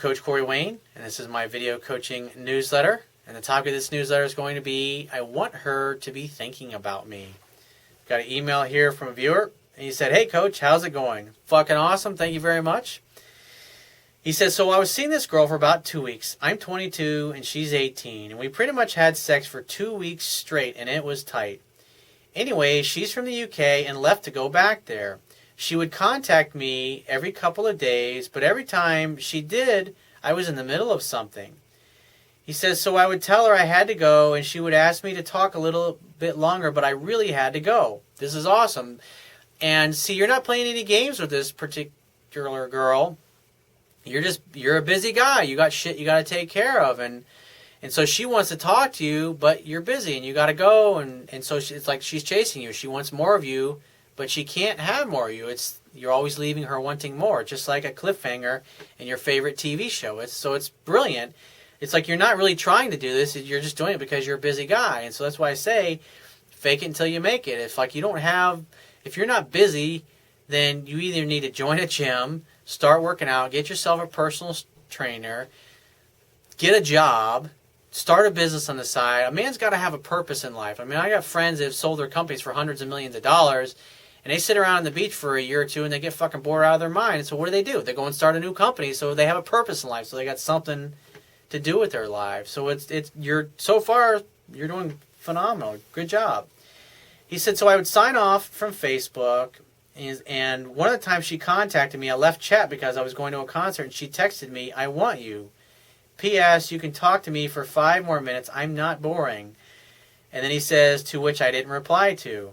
Coach Corey Wayne, and this is my video coaching newsletter. And the topic of this newsletter is going to be, I want her to be thinking about me. Got an email here from a viewer, and he said, hey, Coach, how's it going? Fucking awesome. Thank you very much. He says, so I was seeing this girl for about 2 weeks. I'm 22, and she's 18, and we pretty much had sex for 2 weeks straight, and it was tight. Anyway, she's from the UK and left to go back there. She would contact me every couple of days, but every time she did, I was in the middle of something. He says, so I would tell her I had to go, and she would ask me to talk a little bit longer, but I really had to go. This is awesome. And see, you're not playing any games with this particular girl. You're a busy guy. You got shit you got to take care of. And so she wants to talk to you, but you're busy, and you got to go. And so it's like she's chasing you. She wants more of you, but she can't have more of you. You're always leaving her wanting more, just like a cliffhanger in your favorite TV show. It's brilliant. It's like you're not really trying to do this. You're just doing it because you're a busy guy. And so that's why I say fake it until you make it. If you're not busy, then you either need to join a gym, start working out, get yourself a personal trainer, get a job, start a business on the side. A man's got to have a purpose in life. I mean, I got friends that have sold their companies for hundreds of millions of dollars, and they sit around on the beach for a year or two, and they get fucking bored out of their mind. So what do? They go and start a new company, so they have a purpose in life. So they got something to do with their lives. So you're doing phenomenal. Good job. He said, so I would sign off from Facebook, and one of the times she contacted me, I left chat because I was going to a concert, and she texted me, I want you. P.S. You can talk to me for 5 more minutes. I'm not boring. And then he says, to which I didn't reply to.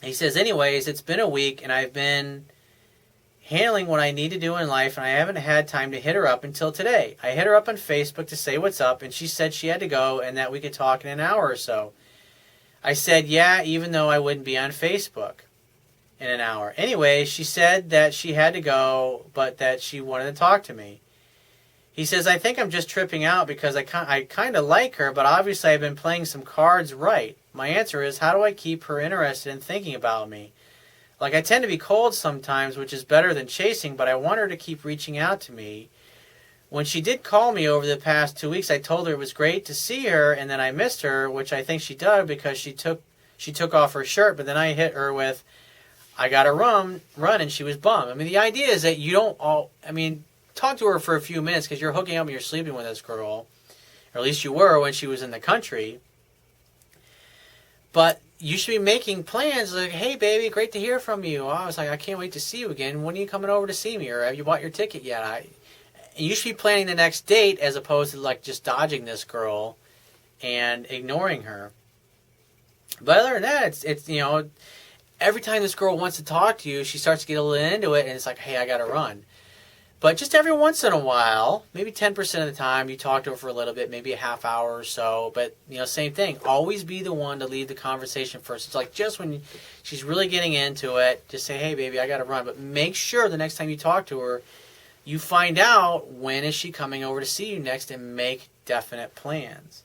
He says, anyways, it's been a week, and I've been handling what I need to do in life, and I haven't had time to hit her up until today. I hit her up on Facebook to say what's up, and she said she had to go and that we could talk in an hour or so. I said, yeah, even though I wouldn't be on Facebook in an hour. Anyway, she said that she had to go, but that she wanted to talk to me. He says, I think I'm just tripping out because I kind of like her, but obviously I've been playing some cards right. My answer is, how do I keep her interested in thinking about me? Like, I tend to be cold sometimes, which is better than chasing, but I want her to keep reaching out to me. When she did call me over the past 2 weeks, I told her it was great to see her, and then I missed her, which I think she did because she took off her shirt, but then I hit her with, I got to run, and she was bummed. I mean, the idea is that you don't talk to her for a few minutes because you're hooking up and you're sleeping with this girl, or at least you were when she was in the country. But you should be making plans like, hey, baby, great to hear from you. I was like, I can't wait to see you again. When are you coming over to see me? Or have you bought your ticket yet? And you should be planning the next date as opposed to like just dodging this girl and ignoring her. But other than that, it's every time this girl wants to talk to you, she starts to get a little into it, and it's like, hey, I got to run. But just every once in a while, maybe 10% of the time, you talk to her for a little bit, maybe a half hour or so. But, same thing. Always be the one to lead the conversation first. It's like just when she's really getting into it, just say, hey, baby, I got to run. But make sure the next time you talk to her, you find out when is she coming over to see you next and make definite plans.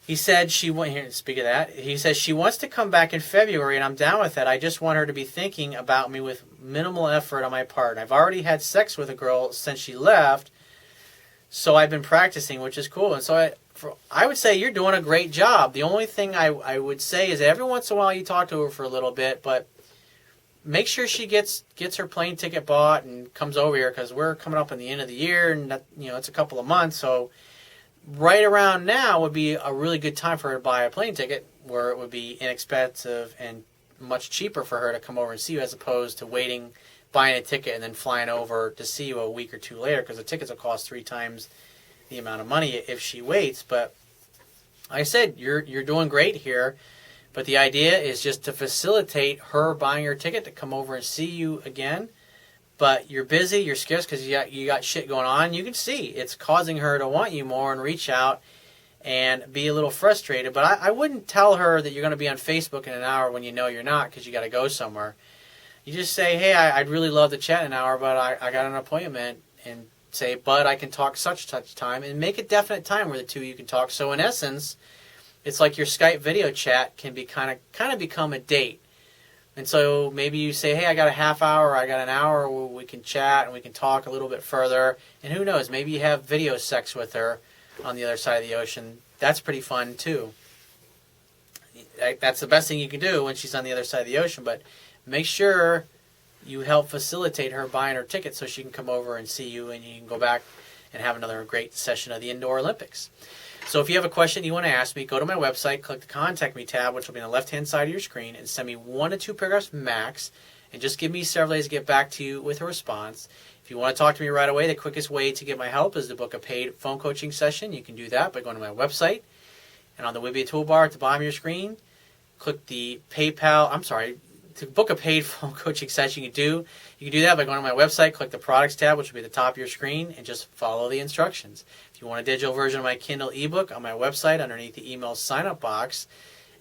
He said speak of that, he says she wants to come back in February, and I'm down with that. I just want her to be thinking about me with minimal effort on my part. I've already had sex with a girl since she left, so I've been practicing, which is cool. And so I would say you're doing a great job. The only thing I would say is that every once in a while you talk to her for a little bit, but make sure she gets her plane ticket bought and comes over here, because we're coming up on the end of the year, and it's a couple of months, so right around now would be a really good time for her to buy a plane ticket, where it would be inexpensive and much cheaper for her to come over and see you, as opposed to buying a ticket and then flying over to see you a week or two later, because the tickets will cost 3 times the amount of money if she waits. But like I said, you're doing great here, but the idea is just to facilitate her buying her ticket to come over and see you again. But you're busy, you're scarce because you got shit going on. You can see it's causing her to want you more and reach out and be a little frustrated. But I wouldn't tell her that you're going to be on Facebook in an hour when you know you're not, because you got to go somewhere. You just say, hey, I'd really love to chat in an hour, but I got an appointment. And say, but I can talk such time, and make a definite time where the two of you can talk. So in essence, it's like your Skype video chat can be kind of become a date. And so maybe you say, hey, I got a half hour, or I got an hour where we can chat and we can talk a little bit further. And who knows, maybe you have video sex with her on the other side of the ocean. That's pretty fun too. That's the best thing you can do when she's on the other side of the ocean. But make sure you help facilitate her buying her ticket so she can come over and see you, and you can go back and have another great session of the Indoor Olympics. So if you have a question you want to ask me, go to my website, click the Contact Me tab, which will be on the left-hand side of your screen, and send me 1 to 2 paragraphs max, and just give me several days to get back to you with a response. If you want to talk to me right away, the quickest way to get my help is to book a paid phone coaching session. You can do that by going to my website, and on the Wibia toolbar at the bottom of your screen, click the to book a paid phone coaching session, you can do that by going to my website, click the Products tab, which will be at the top of your screen, and just follow the instructions. If you want a digital version of my Kindle ebook, on my website, underneath the email sign-up box,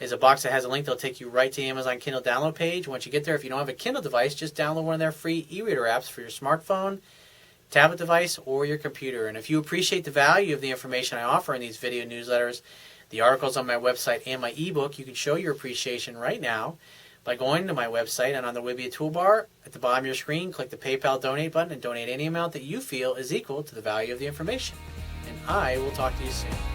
is a box that has a link that'll take you right to the Amazon Kindle download page. Once you get there, if you don't have a Kindle device, just download one of their free e-reader apps for your smartphone, tablet device, or your computer. And if you appreciate the value of the information I offer in these video newsletters, the articles on my website, and my ebook, you can show your appreciation right now by going to my website, and on the Wibia toolbar at the bottom of your screen, click the PayPal donate button and donate any amount that you feel is equal to the value of the information. And I will talk to you soon.